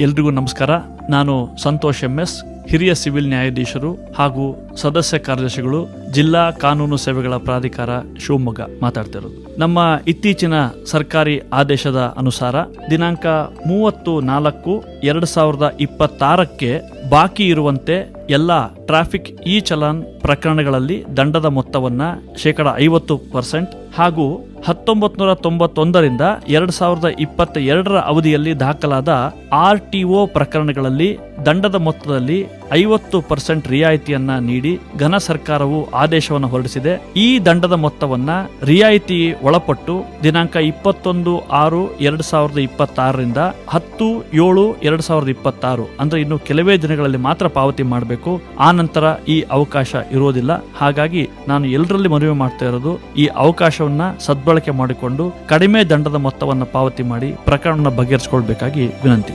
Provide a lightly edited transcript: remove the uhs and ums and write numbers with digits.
ಎಲ್ರಿಗೂ ನಮಸ್ಕಾರ. ನಾನು ಸಂತೋಷ್ MS, ಹಿರಿಯ ಸಿವಿಲ್ ನ್ಯಾಯಾಧೀಶರು ಹಾಗೂ ಸದಸ್ಯ ಕಾರ್ಯದರ್ಶಿಗಳು, ಜಿಲ್ಲಾ ಕಾನೂನು ಸೇವೆಗಳ ಪ್ರಾಧಿಕಾರ, ಶಿವಮೊಗ್ಗ ಮಾತಾಡ್ತಿರೋದು. ನಮ್ಮ ಇತ್ತೀಚಿನ ಸರ್ಕಾರಿ ಆದೇಶದ ಅನುಸಾರ ದಿನಾಂಕ 30/4/2026 ಬಾಕಿ ಇರುವಂತೆ ಎಲ್ಲ ಟ್ರಾಫಿಕ್ ಇ ಚಲಾನ್ ಪ್ರಕರಣಗಳಲ್ಲಿ ದಂಡದ ಮೊತ್ತವನ್ನ 50% ಹಾಗೂ 1991ರಿಂದ 2022ರ ಅವಧಿಯಲ್ಲಿ ದಾಖಲಾದ RTO ಪ್ರಕರಣಗಳಲ್ಲಿ ದಂಡದ ಮೊತ್ತದಲ್ಲಿ 50% ರಿಯಾಯಿತಿಯನ್ನ ನೀಡಿ ಘನ ಸರ್ಕಾರವು ಆದೇಶವನ್ನು ಹೊರಡಿಸಿದೆ. ಈ ದಂಡದ ಮೊತ್ತವನ್ನ ರಿಯಾಯಿತಿ ಒಳಪಟ್ಟು ದಿನಾಂಕ 21/6/2026ರಿಂದ 10/7/2026 ಅಂದ್ರೆ ಇನ್ನು ಕೆಲವೇ ದಿನಗಳಲ್ಲಿ ಮಾತ್ರ ಪಾವತಿ ಮಾಡಬೇಕು. ಆ ನಂತರ ಈ ಅವಕಾಶ ಇರೋದಿಲ್ಲ. ಹಾಗಾಗಿ ನಾನು ಎಲ್ಲರಲ್ಲಿ ಮನವಿ ಮಾಡ್ತಾ ಇರೋದು, ಈ ಅವಕಾಶವನ್ನ ಸದ್ಬಳಕೆ ಮಾಡಿಕೊಂಡು ಕಡಿಮೆ ದಂಡದ ಮೊತ್ತವನ್ನು ಪಾವತಿ ಮಾಡಿ ಪ್ರಕರಣವನ್ನು ಬಗೆಹರಿಸಿಕೊಳ್ಬೇಕಾಗಿ ವಿನಂತಿ.